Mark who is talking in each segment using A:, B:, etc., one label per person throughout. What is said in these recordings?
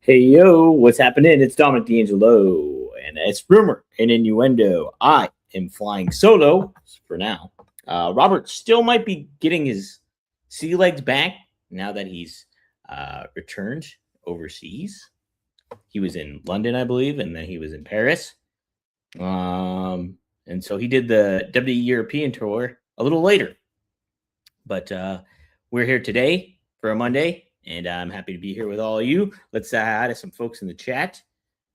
A: Hey yo, what's happening? It's Dominic D'Angelo, and it's Rumor and Innuendo. I am flying solo for now. Robert still might be getting his sea legs back now that he's returned overseas. He was in London, I believe, and then he was in Paris. And so he did the WWE European tour a little later. But we're here today for a Monday, and I'm happy to be here with all of you. Let's add some folks in the chat.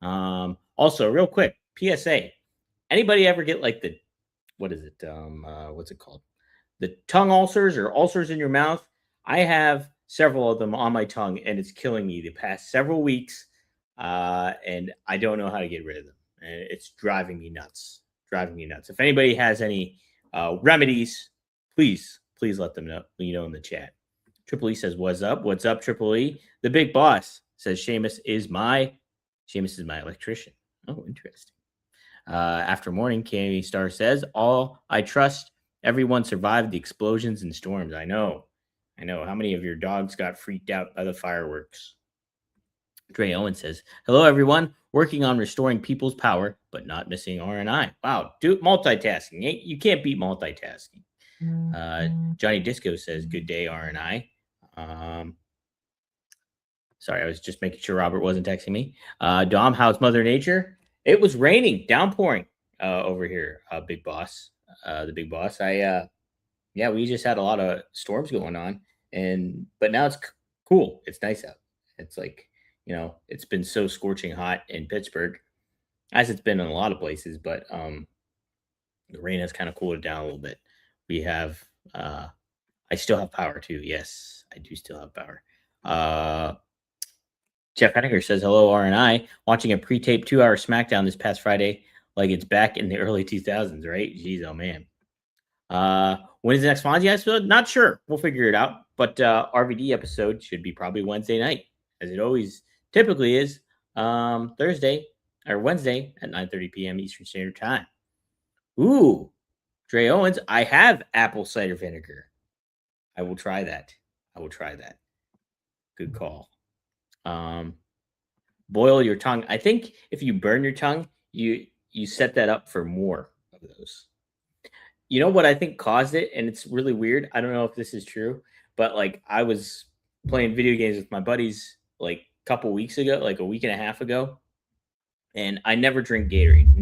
A: Also, real quick, PSA: anybody ever get like the what is it? What's it called? The tongue ulcers or ulcers in your mouth? I have several of them on my tongue, and it's killing me the past several weeks. And I don't know how to get rid of them. And it's driving me nuts. Driving me nuts. If anybody has any remedies, please let them know. In the chat. Triple E says, "What's up? What's up, Triple E?" The big boss says, Sheamus is my electrician." Oh, interesting. After morning, Candy Star says, "All I trust. Everyone survived the explosions and storms." I know. How many of your dogs got freaked out by the fireworks? Dre Owen says, "Hello, everyone. Working on restoring people's power, but not missing R&I." Wow, dude, multitasking. You can't beat multitasking. Johnny Disco says, "Good day, R&I." Sorry, I was just making sure Robert wasn't texting me. Dom, how's Mother Nature? It was raining, downpouring over here, Big Boss. The Big Boss. Yeah, we just had a lot of storms going on, but now it's cool. It's nice out. It's like, it's been so scorching hot in Pittsburgh, as it's been in a lot of places, but the rain has kind of cooled it down a little bit. We have, I still have power too. Yes, I do still have power. Jeff Henniger says, "Hello, R&I. Watching a pre-taped 2-hour SmackDown this past Friday, like it's back in the early 2000s, right? Jeez, oh man. When is the next Fonzie episode? Not sure. We'll figure it out. But RVD episode should be probably Wednesday night, as it always typically is. Thursday or Wednesday at 9:30 p.m. Eastern Standard Time. Ooh, Dre Owens, I have apple cider vinegar. I will try that. Good call. Boil your tongue. I think if you burn your tongue, you set that up for more of those. You know what I think caused it, and it's really weird. I don't know if this is true, but like I was playing video games with my buddies like a couple weeks ago, like a week and a half ago, and I never drink Gatorade.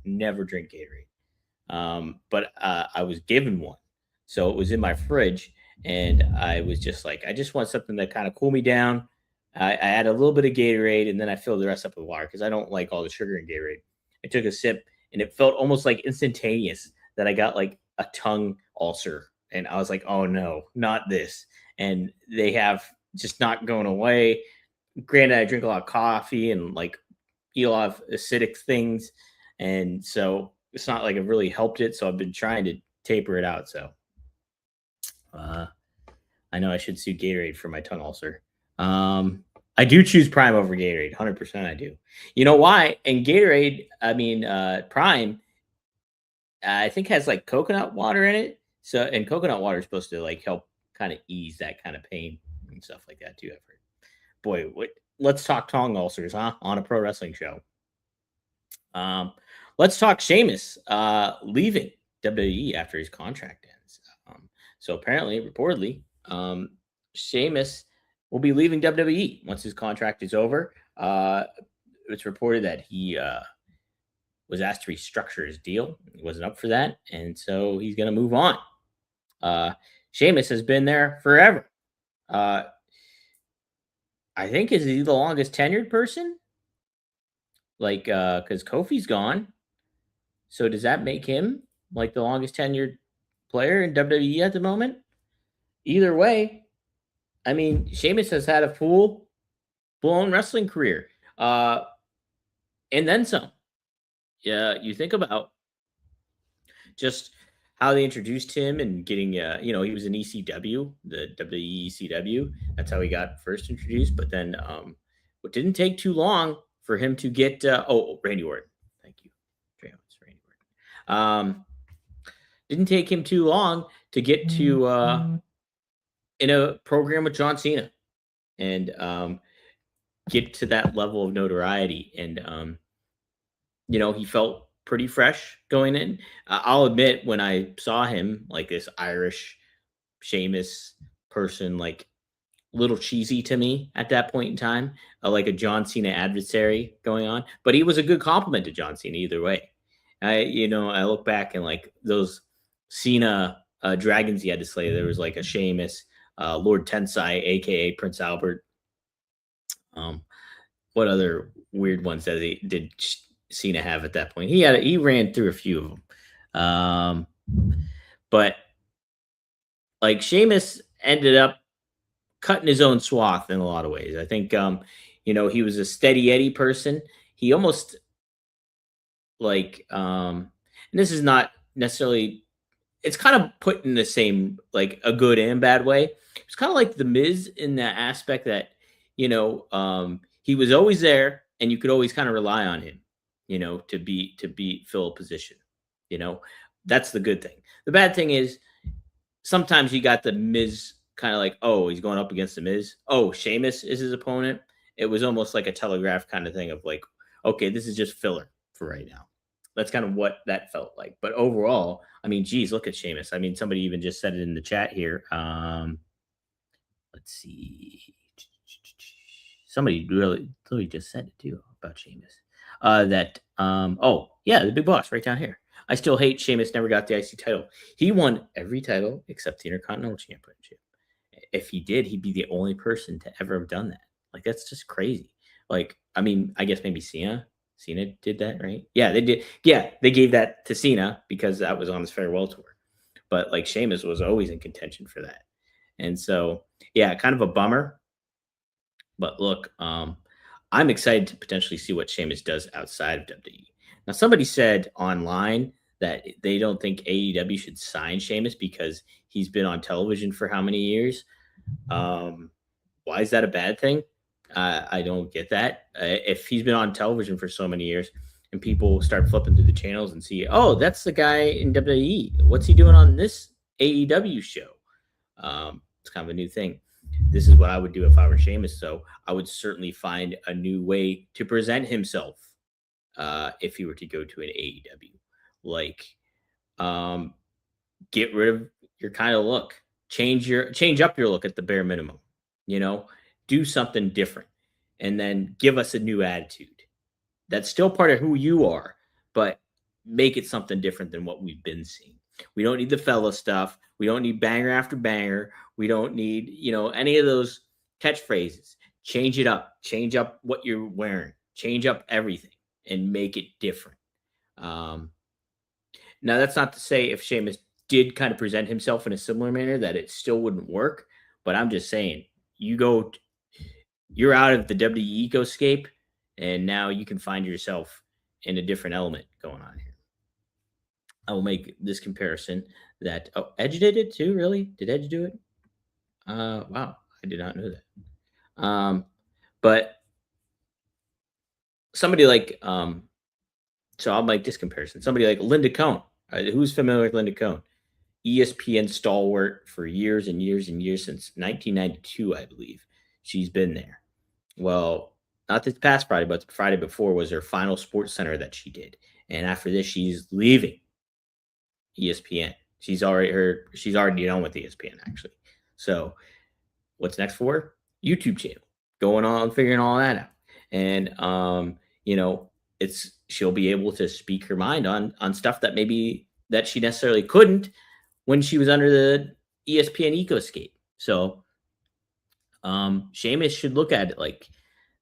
A: Never drink Gatorade. But I was given one, so it was in my fridge, and I was just like, I just want something that kind of cool me down. I add a little bit of Gatorade, and then I fill the rest up with water because I don't like all the sugar in Gatorade. I took a sip, and it felt almost like instantaneous that I got like a tongue ulcer, and I was like, "Oh no, not this!" And they have just not going away. Granted, I drink a lot of coffee and like eat a lot of acidic things, and so it's not like it really helped it. So I've been trying to taper it out. So I know I should sue Gatorade for my tongue ulcer. I do choose Prime over Gatorade, 100%. I do. You know why? And Gatorade, I mean Prime, I think has like coconut water in it. So and coconut water is supposed to like help kind of ease that kind of pain and stuff like that too. I've heard. Boy, let's talk tongue ulcers, huh? On a pro wrestling show. Let's talk Sheamus leaving WWE after his contract ends. So apparently, reportedly, Sheamus will be leaving WWE once his contract is over. It's reported that he was asked to restructure his deal. He wasn't up for that, and so he's going to move on. Sheamus has been there forever. I think is he the longest tenured person? Like, because Kofi's gone. So does that make him like the longest tenured player in WWE at the moment? Either way, I mean, Sheamus has had a full-blown wrestling career, and then some. Yeah, you think about just how they introduced him and getting, he was in ECW, the WWE ECW. That's how he got first introduced. But then, it didn't take too long for him to get. Randy Orton. Thank you, Randy Orton. Didn't take him too long to get to in a program with John Cena, and get to that level of notoriety. And he felt pretty fresh going in. I'll admit, when I saw him, like this Irish Sheamus person, like little cheesy to me at that point in time, like a John Cena adversary going on. But he was a good compliment to John Cena either way. I look back and like those Cena dragons he had to slay. There was like a Sheamus, Lord Tensai, aka Prince Albert. Um, what other weird ones that he did Cena have at that point? He ran through a few of them, but like Sheamus ended up cutting his own swath in a lot of ways. I think he was a steady Eddie person. He almost like and this is not necessarily, it's kind of put in the same, like a good and bad way. It's kind of like the Miz in that aspect that he was always there and you could always kind of rely on him, to fill a position. You know, that's the good thing. The bad thing is sometimes you got the Miz kind of like, oh, he's going up against the Miz. Oh, Sheamus is his opponent. It was almost like a telegraph kind of thing of like, okay, this is just filler for right now. That's kind of what that felt like. But overall, I mean, geez, look at Sheamus. I mean, somebody even just said it in the chat here. Let's see. Somebody really just said it too about Sheamus. Oh yeah, the big boss right down here. I still hate Sheamus never got the IC title. He won every title except the Intercontinental Championship. If he did, he'd be the only person to ever have done that. Like, that's just crazy. Like, I mean, I guess maybe Cena did that, right? Yeah, they did. Yeah, they gave that to Cena because that was on his farewell tour. But like Sheamus was always in contention for that. And so, yeah, kind of a bummer. But look, I'm excited to potentially see what Sheamus does outside of WWE. Now, somebody said online that they don't think AEW should sign Sheamus because he's been on television for how many years? Why is that a bad thing? I don't get that. If he's been on television for so many years and people start flipping through the channels and see, oh, that's the guy in WWE. What's he doing on this AEW show? It's kind of a new thing. This is what I would do if I were Sheamus. So I would certainly find a new way to present himself if he were to go to an AEW. Like, get rid of your kind of look, change up your look at the bare minimum. Do something different, and then give us a new attitude. That's still part of who you are, but make it something different than what we've been seeing. We don't need the fella stuff. We don't need banger after banger. We don't need, any of those catchphrases. Change it up. Change up what you're wearing. Change up everything and make it different. Now, that's not to say if Sheamus did kind of present himself in a similar manner that it still wouldn't work. But I'm just saying, you're out of the WWE ecoscape, and now you can find yourself in a different element going on here. I will make this comparison that Edge did it too. Really? Did Edge do it? Wow, I did not know that. But somebody like so I'll make this comparison. Somebody like Linda Cohn. Who's familiar with Linda Cohn? ESPN stalwart for years and years and years, since 1992, I believe. She's been there. Well, not this past Friday, but the Friday before was her final Sports Center that she did. And after this, she's leaving ESPN. She's already done with ESPN, actually. So what's next for her? YouTube channel. Going on, figuring all that out. And she'll be able to speak her mind on stuff that maybe that she necessarily couldn't when she was under the ESPN ecoscape. So Sheamus should look at it like,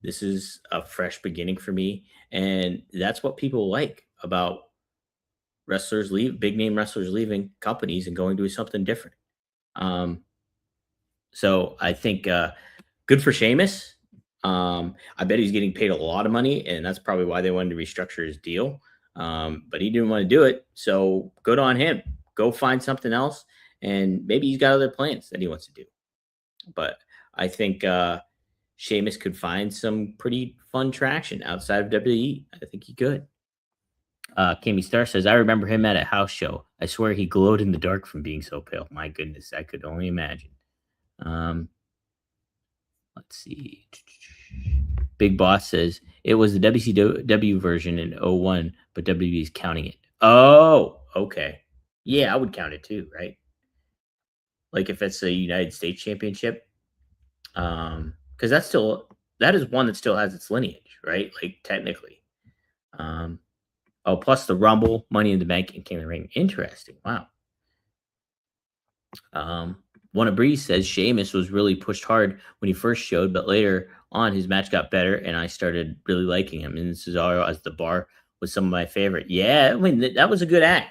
A: this is a fresh beginning for me. And that's what people like about big name wrestlers leaving companies and going to something different. So I think good for Sheamus. I bet he's getting paid a lot of money, and that's probably why they wanted to restructure his deal. But he didn't want to do it. So good on him. Go find something else. And maybe he's got other plans that he wants to do. But I think Sheamus could find some pretty fun traction outside of WWE. I think he could. Kimmy Star says, I remember him at a house show. I swear he glowed in the dark from being so pale. My goodness, I could only imagine. Let's see. Big Boss says it was the WCW version in '01, but WWE is counting it. Oh, okay. Yeah, I would count it too, right? Like if it's a United States Championship, because that is one that still has its lineage, right? Like technically. Um, oh, plus the Rumble, Money in the Bank, and King of the Ring. Interesting. Wow. Um, One of Breeze says Sheamus was really pushed hard when he first showed, but later on his match got better, and I started really liking him. And Cesaro as the bar was some of my favorite. Yeah, I mean that was a good act.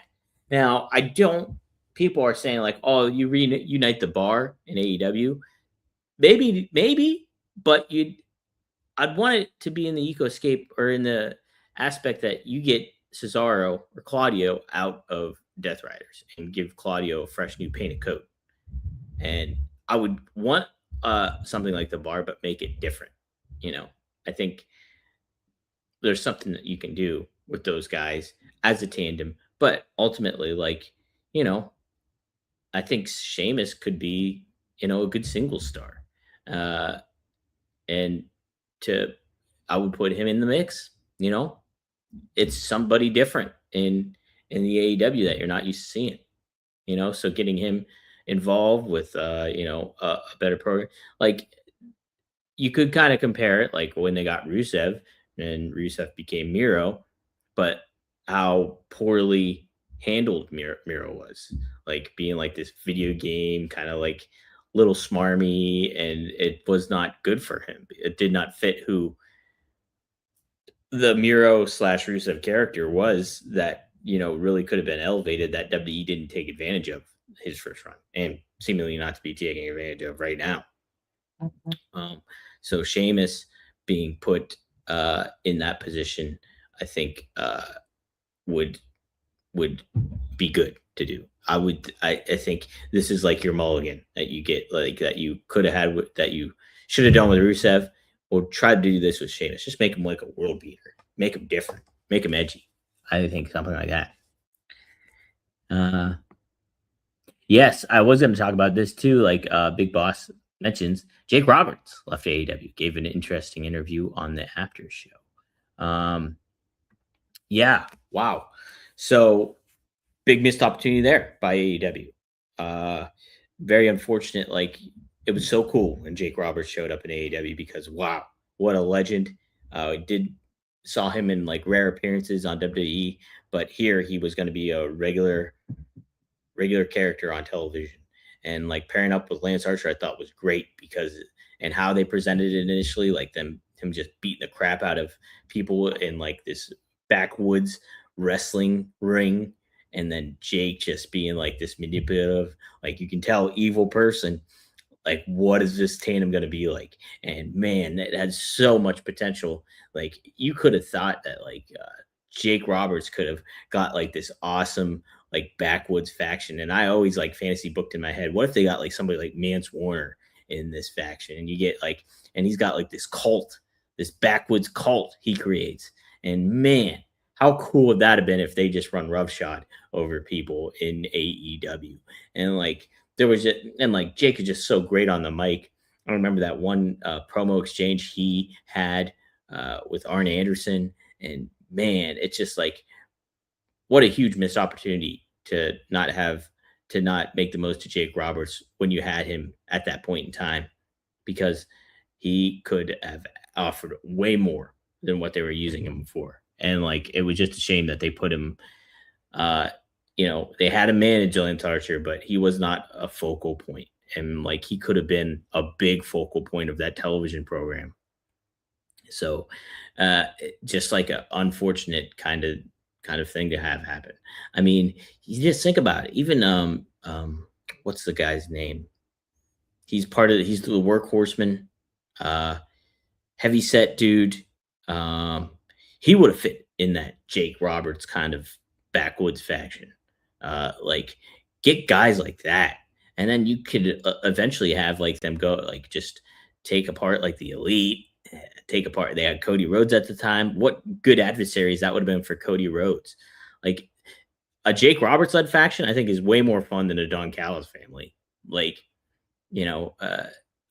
A: Now I don't. People are saying like, "Oh, you reunite the bar in AEW." Maybe, but I'd want it to be in the ecoscape or in the aspect that you get Cesaro or Claudio out of Death Riders and give Claudio a fresh new painted coat. And I would want something like the bar, but make it different. You know, I think there's something that you can do with those guys as a tandem, but ultimately, like, you know, I think Sheamus could be, a good single star. Uh, and to, I would put him in the mix, you know, it's somebody different in the AEW that you're not used to seeing, so getting him involved with a better program, like you could kind of compare it like when they got Rusev and Rusev became Miro, but how poorly handled Miro was, like being like this video game kind of like little smarmy, and it was not good for him. It did not fit who the Miro slash Rusev character was, that really could have been elevated, that WWE didn't take advantage of his first run, and seemingly not to be taking advantage of right now. Um, so Sheamus being put in that position, I think would would be good to do. I think this is like your mulligan that you get, like that you could have had that you should have done with Rusev, or tried to do this with Sheamus. Just make him like a world beater, make him different, make him edgy. I think something like that. Uh, yes, I was going to talk about this too. Like Big Boss mentions, Jake Roberts left AEW, gave an interesting interview on the after show. Yeah, wow. So big missed opportunity there by AEW. Uh, Very unfortunate. Like it was so cool when Jake Roberts showed up in AEW, because wow, what a legend. I did saw him in like rare appearances on WWE, but here he was going to be a regular character on television. And like pairing up with Lance Archer, I thought was great, because and how they presented it initially, like him just beating the crap out of people in like this backwoods wrestling ring, and then Jake just being like this manipulative, like you can tell evil person. Like, what is this tandem going to be like? And man, it had so much potential. Like, you could have thought that like Jake Roberts could have got like this awesome like backwoods faction. And I always like fantasy booked in my head, what if they got like somebody like Mance Warner in this faction, and you get like, and he's got like this cult, this backwoods cult he creates. And man, how cool would that have been if they just run roughshod over people in AEW? And like there was just, and like Jake is just so great on the mic. I remember that one promo exchange he had with Arn Anderson, and man, it's just like what a huge missed opportunity to not make the most of Jake Roberts when you had him at that point in time, because he could have offered way more than what they were using him for. And like it was just a shame that they put him uh they had him manage Lance Archer, but he was not a focal point. And like he could have been a big focal point of that television program. So just like an unfortunate kind of thing to have happen. I mean, you just think about it. Even what's the guy's name? He's the workhorseman, uh heavy set dude. Um he would have fit in that Jake Roberts kind of backwoods faction. Like get guys like that. And then you could eventually have like them go like just take apart like the elite, take apart. They had Cody Rhodes at the time. What good adversaries that would have been for Cody Rhodes. Like a Jake Roberts led faction, I think is way more fun than a Don Callis family. Like, you know,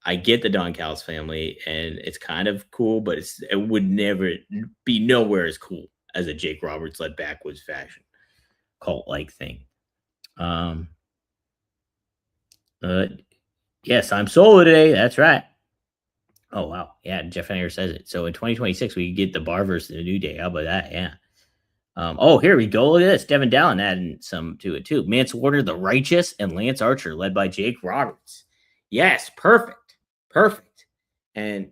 A: I get the Don Callis family, and it's kind of cool, but it would never be nowhere as cool as a Jake Roberts led backwoods fashion cult like thing. Um, uh, yes, I'm solo today. That's right. Oh wow, yeah. Jeff Hanger says it. So in 2026, we get the Bar versus the New Day. How about that? Yeah. Oh, here we go. Look at this. Devin Dallin adding some to it too. Mance Warner, the Righteous, and Lance Archer, led by Jake Roberts. Yes, perfect, perfect, and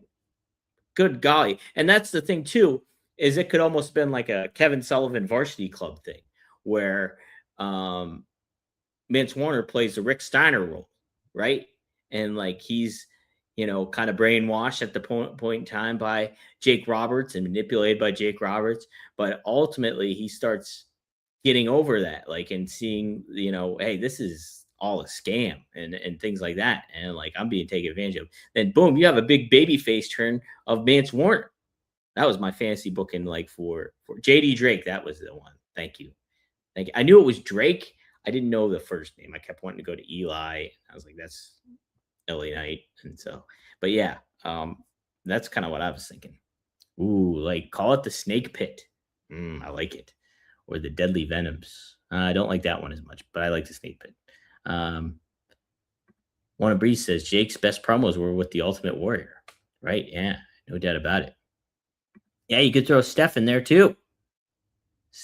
A: good golly. And that's the thing too, is it could almost been like a Kevin Sullivan Varsity Club thing, where Mance Warner plays the Rick Steiner role, right? And like he's, kind of brainwashed at the point in time by Jake Roberts and manipulated by Jake Roberts. But ultimately, he starts getting over that, like, and seeing, hey, this is all a scam and things like that. And like, I'm being taken advantage of. Then boom, you have a big baby face turn of Mance Warner. That was my fantasy booking, like for JD Drake. That was the one. Thank you. Thank you. I knew it was Drake. I didn't know the first name. I kept wanting to go to Eli. I was like, that's LA Knight. And so, but yeah, that's kind of what I was thinking. Ooh, like call it the Snake Pit. I like it. Or the Deadly Venoms. I don't like that one as much, but I like the Snake Pit. One of Breeze says Jake's best promos were with the Ultimate Warrior. Right? Yeah, no doubt about it. Yeah, you could throw Steph in there too.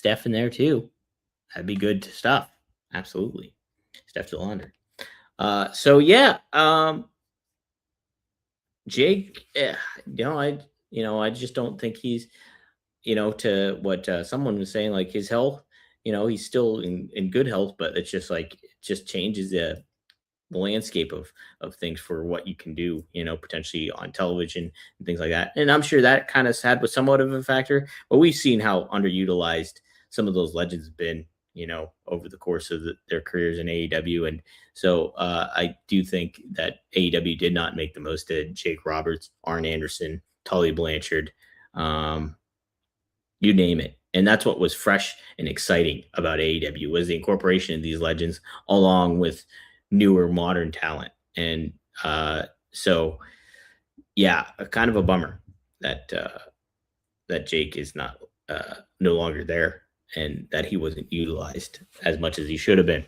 A: That'd be good stuff. Absolutely. Steph DeLander. So yeah, Jake, I just don't think he's, to what someone was saying, like his health, he's still in good health, but it's just like, it just changes the landscape of things for what you can do, potentially on television and things like that. And I'm sure that kind of sad was somewhat of a factor, but we've seen how underutilized some of those legends have been, over the course of their careers in AEW. And so I do think that AEW did not make the most of Jake Roberts, Arn Anderson, Tully Blanchard, you name it. And that's what was fresh and exciting about AEW, was the incorporation of these legends along with newer modern talent. And so yeah, kind of a bummer that that Jake is not no longer there, and that he wasn't utilized as much as he should have been.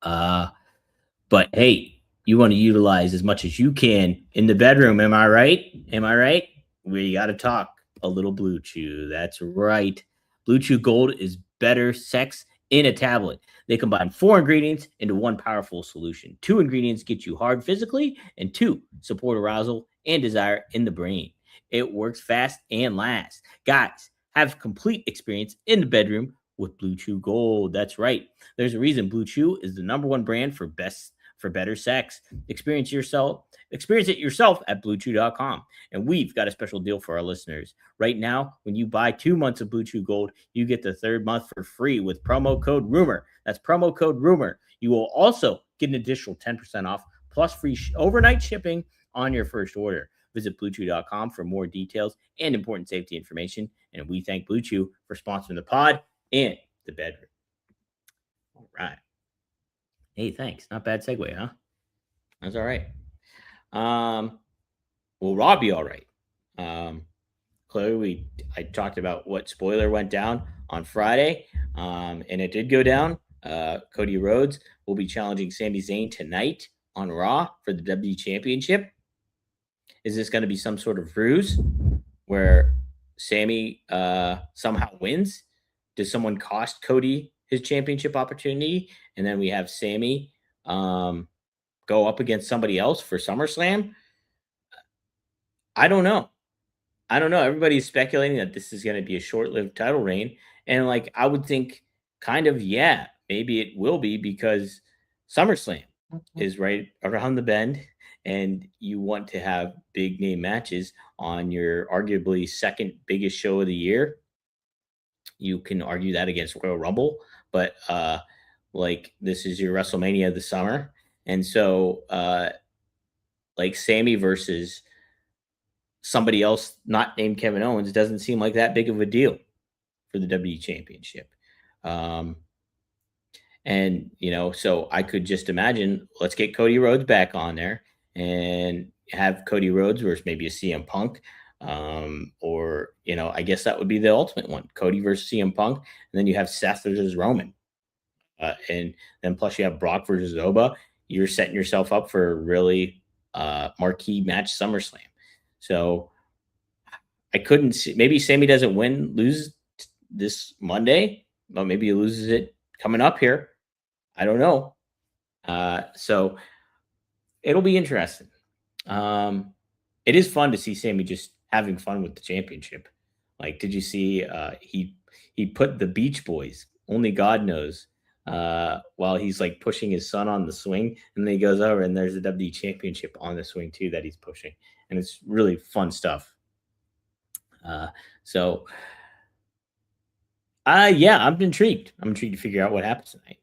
A: But hey, you want to utilize as much as you can in the bedroom, am I right? We got to talk a little Blue Chew. That's right. Blue Chew Gold is better sex in a tablet. They combine 4 ingredients into one powerful solution. 2 ingredients get you hard physically, and 2 support arousal and desire in the brain. It works fast and lasts. Guys, have complete experience in the bedroom with Blue Chew Gold. That's right. There's a reason Blue Chew is the #1 brand for better sex. Experience it yourself at bluechew.com. And we've got a special deal for our listeners. Right now, when you buy 2 months of Blue Chew Gold, you get the 3rd month for free with promo code RUMOR. That's promo code RUMOR. You will also get an additional 10% off plus free overnight shipping on your first order. Visit bluechew.com for more details and important safety information. And we thank Blue Chew for sponsoring the pod and the bedroom. All right. Hey, thanks. Not bad segue, huh? That's all right. Will Raw be all right? Clearly, I talked about what spoiler went down on Friday, and it did go down. Cody Rhodes will be challenging Sami Zayn tonight on Raw for the WWE Championship. Is this going to be some sort of ruse where Sami somehow wins? Does someone cost Cody his championship opportunity, and then we have Sami go up against somebody else for SummerSlam? I don't know. Everybody's speculating that this is going to be a short-lived title reign, and like I would think, kind of, yeah, maybe it will be, because SummerSlam is right around the bend, and you want to have big name matches on your arguably second biggest show of the year. You can argue that against Royal Rumble, but like this is your WrestleMania of the summer, and so like Sami versus somebody else not named Kevin Owens doesn't seem like that big of a deal for the WWE Championship. And so I could just imagine, let's get Cody Rhodes back on there, and have Cody Rhodes versus maybe a CM Punk. Or, I guess that would be the ultimate one, Cody versus CM Punk. And then you have Seth versus Roman. And then plus you have Brock versus Oba. You're setting yourself up for a really marquee match SummerSlam. So I couldn't see. Maybe Sammy doesn't lose this Monday, but maybe he loses it coming up here. I don't know. So it'll be interesting. It is fun to see Sammy just having fun with the championship. Like, did you see he put the Beach Boys, Only God Knows, while he's like pushing his son on the swing, and then he goes over and there's the WWE championship on the swing too that he's pushing. And it's really fun stuff. So yeah, I'm intrigued. I'm intrigued to figure out what happens tonight,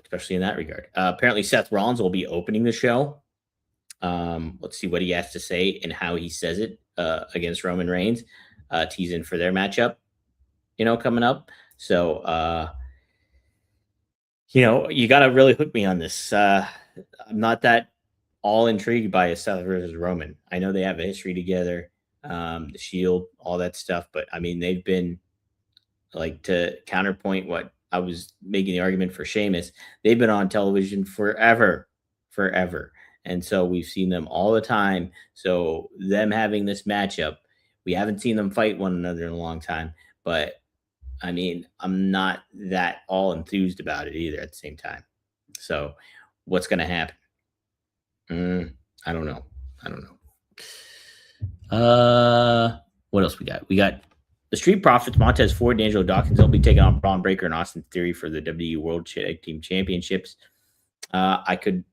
A: especially in that regard. Apparently Seth Rollins will be opening the show. Let's see what he has to say and how he says it against Roman Reigns, teasing for their matchup, coming up. So, you got to really hook me on this. I'm not that all intrigued by a Seth versus Roman. I know they have a history together, the Shield, all that stuff, but I mean, they've been, like, to counterpoint what I was making the argument for Sheamus, they've been on television forever. And so we've seen them all the time. So them having this matchup, we haven't seen them fight one another in a long time. But I mean, I'm not that all enthused about it either at the same time. So what's going to happen? I don't know. What else we got? We got the Street Profits, Montez Ford, and Angelo Dawkins. They'll be taking on Braun Breaker and Austin Theory for the WWE World Tag Team Championships. I could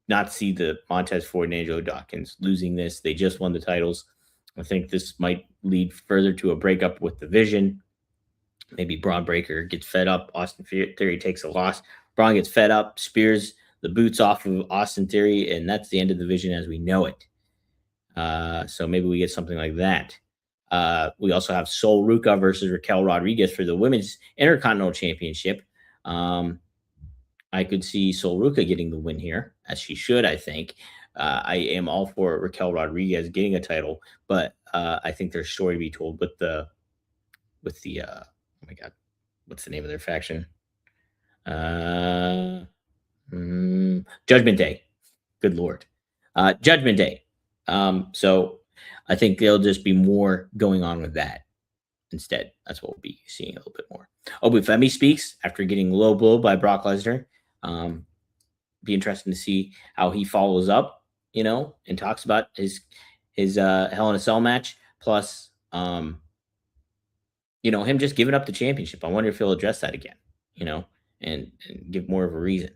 A: not see the Montez Ford and Angelo Dawkins losing this. They just won the titles. I think this might lead further to a breakup with the Vision. Maybe Braun Breaker gets fed up. Austin Theory takes a loss. Braun gets fed up, spears the boots off of Austin Theory, and that's the end of the Vision as we know it. So maybe we get something like that. We also have Sol Ruca versus Raquel Rodriguez for the Women's Intercontinental Championship. I could see Sol Ruca getting the win here, as she should, I think. I am all for Raquel Rodriguez getting a title, but I think there's a story to be told with the oh my God, what's the name of their faction? Judgment Day. Good Lord. Judgment Day. So I think there'll just be more going on with that instead. That's what we'll be seeing a little bit more. Femi speaks after getting low blow by Brock Lesnar. Be interesting to see how he follows up, and talks about his Hell in a Cell match. Plus, him just giving up the championship. I wonder if he'll address that again, and give more of a reason.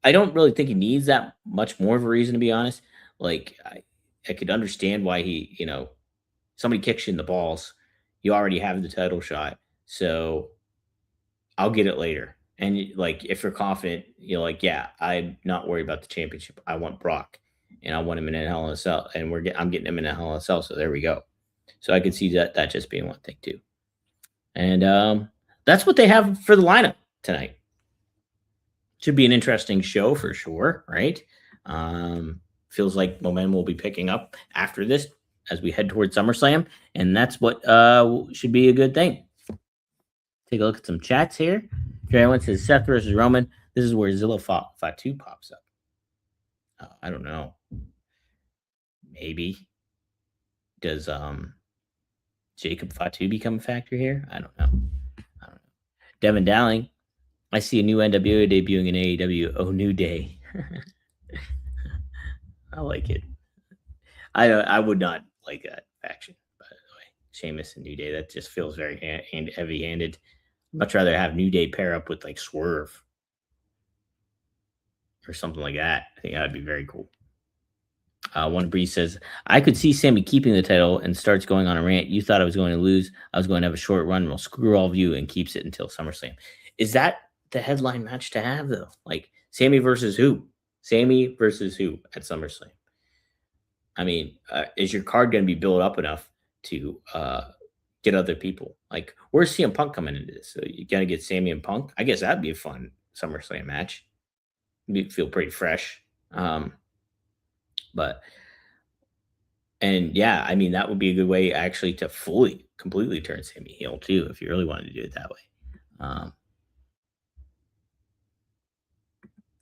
A: I don't really think he needs that much more of a reason, to be honest. Like, I could understand why he, somebody kicks you in the balls. You already have the title shot. So I'll get it later. And like, if you're confident, you're like, yeah, I'm not worried about the championship. I want Brock, and I want him in a Hell in a Cell, and I'm getting him in a Hell in a Cell. So there we go. So I could see that just being one thing too. And that's what they have for the lineup tonight. Should be an interesting show for sure, right? Feels like momentum will be picking up after this as we head towards SummerSlam, and that's what should be a good thing. Take a look at some chats here. Everyone says Seth versus Roman. This is where Zilla Fatu pops up. I don't know. Maybe. Does Jacob Fatu become a factor here? I don't know. Devin Dowling. I see a new NWO debuting in AEW. Oh, New Day. I like it. I would not like that faction, by the way. Sheamus and New Day. That just feels very heavy-handed. Much rather have New Day pair up with like Swerve or something like that. I think that would be very cool. One Breeze says, I could see Sammy keeping the title and starts going on a rant. You thought I was going to lose. I was going to have a short run. Well, screw all of you, and keeps it until SummerSlam. Is that the headline match to have, though? Like, Sammy versus who? Sammy versus who at SummerSlam? I mean, is your card going to be built up enough to get other people? Like, where's CM Punk coming into this? So you got to get Sammy and Punk? I guess that'd be a fun SummerSlam match. It'd feel pretty fresh. But and yeah, I mean that would be a good way actually to completely turn Sammy heel too, if you really wanted to do it that way. Um,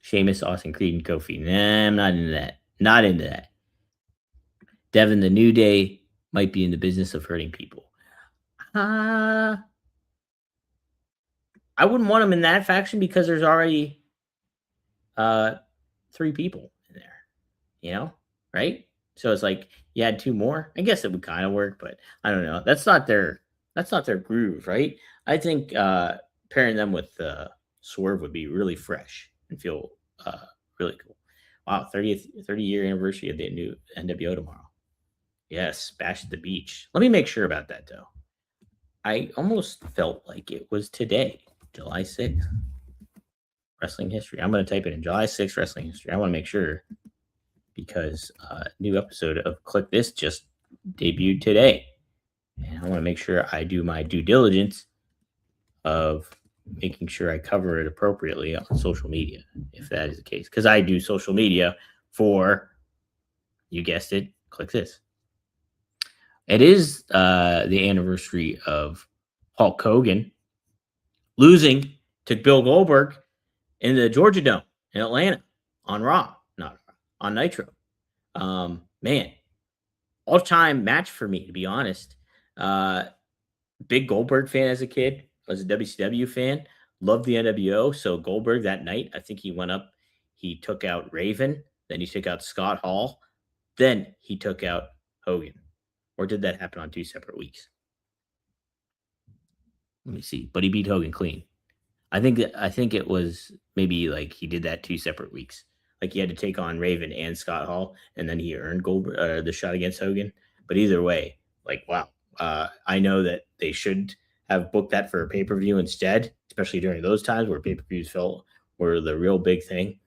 A: Sheamus, Austin Creed, and Kofi. Nah, I'm not into that. Not into that. Devin, the New Day might be in the business of hurting people. Uh, I wouldn't want them in that faction because there's already uh 3 people in there, right? So it's like you had 2 more. I guess it would kind of work, but I don't know. That's not their groove, right? I think pairing them with Swerve would be really fresh and feel really cool. Wow, 30-year anniversary of the new NWO tomorrow. Yes, Bash at the Beach. Let me make sure about that though. I almost felt like it was today, July 6th. Wrestling history. I'm going to type it in July 6th wrestling history. I want to make sure because new episode of Click This just debuted today. And I want to make sure I do my due diligence of making sure I cover it appropriately on social media, if that is the case. Because I do social media for, you guessed it, Click This. It is the anniversary of Hulk Hogan losing to Bill Goldberg in the Georgia Dome in Atlanta on Raw, not on Nitro. Man, all-time match for me, to be honest. Big Goldberg fan as a kid. I was a WCW fan. Loved the NWO. So Goldberg that night, I think he went up. He took out Raven. Then he took out Scott Hall. Then he took out Hogan. Or did that happen on 2 separate weeks? Let me see. But he beat Hogan clean. I think it was maybe like he did that 2 separate weeks. Like he had to take on Raven and Scott Hall, and then he earned the shot against Hogan. But either way, like wow, I know that they should have booked that for a pay per view instead, especially during those times where pay per views were the real big thing.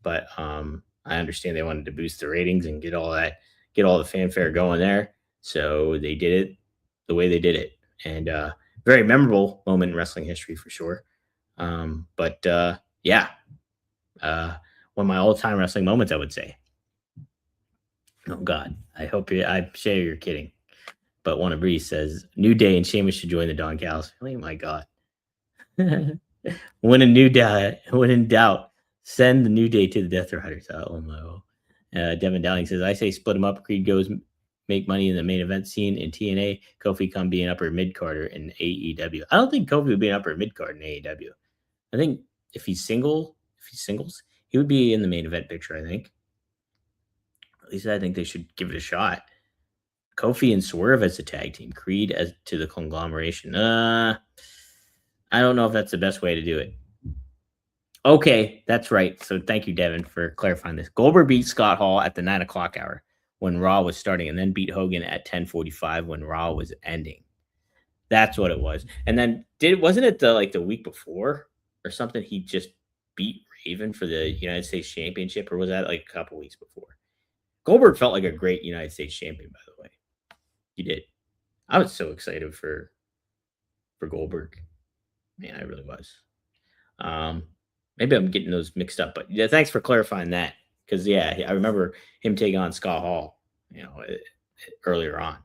A: But I understand they wanted to boost the ratings and get all the fanfare going there, so they did it the way they did it, and very memorable moment in wrestling history for sure. But yeah, one of my all-time wrestling moments, I would say. Oh God, I'm sure you're kidding. But Wanna Bree says New Day and Sheamus should join the Don Callis family. Oh my God. when in doubt, send the New Day to the Death Riders. Oh no. Devin Dowling says, I say split them up. Creed goes make money in the main event scene in TNA. Kofi come be an upper mid carder in AEW. I don't think Kofi would be an upper mid card in AEW. I think if he's singles, he would be in the main event picture, I think. At least I think they should give it a shot. Kofi and Swerve as a tag team, Creed as to the conglomeration. I don't know if that's the best way to do it. Okay, that's right. So thank you, Devin, for clarifying this. Goldberg beat Scott Hall at the 9 o'clock hour when Raw was starting, and then beat Hogan at 10:45 when Raw was ending. That's what it was. And then wasn't it the week before or something? He just beat Raven for the United States Championship, or was that like a couple weeks before? Goldberg felt like a great United States champion, by the way. He did. I was so excited for Goldberg. Man, I really was. Maybe I'm getting those mixed up, but yeah, thanks for clarifying that. Because yeah, I remember him taking on Scott Hall, earlier on,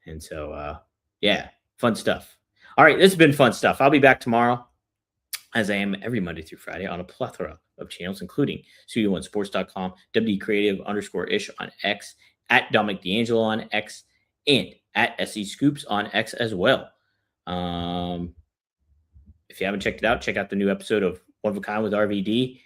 A: and so yeah, fun stuff. All right, this has been fun stuff. I'll be back tomorrow, as I am every Monday through Friday, on a plethora of channels, including Studio1Sports.com, WCreative_ish on X, at Dominic D'Angelo on X, and at SE Scoops on X as well. If you haven't checked it out, check out the new episode of One of a Kind with RVD.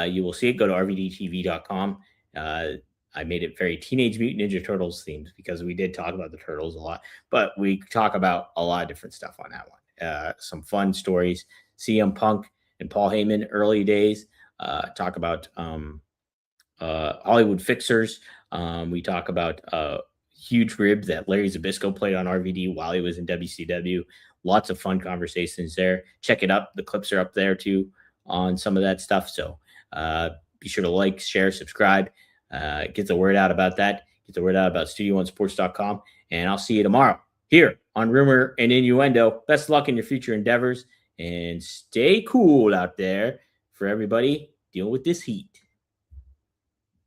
A: You will see it. Go to rvdtv.com. I made it very Teenage Mutant Ninja Turtles themed because we did talk about the Turtles a lot, but we talk about a lot of different stuff on that one. Some fun stories. CM Punk and Paul Heyman early days. Talk about Hollywood Fixers. We talk about huge rib that Larry Zbyszko played on RVD while he was in WCW. Lots of fun conversations there. Check it up. The clips are up there too on some of that stuff. So be sure to like, share, subscribe. Get the word out about that. Get the word out about Studio1Sports.com. And I'll see you tomorrow here on Rumor and Innuendo. Best luck in your future endeavors. And stay cool out there for everybody. Deal with this heat.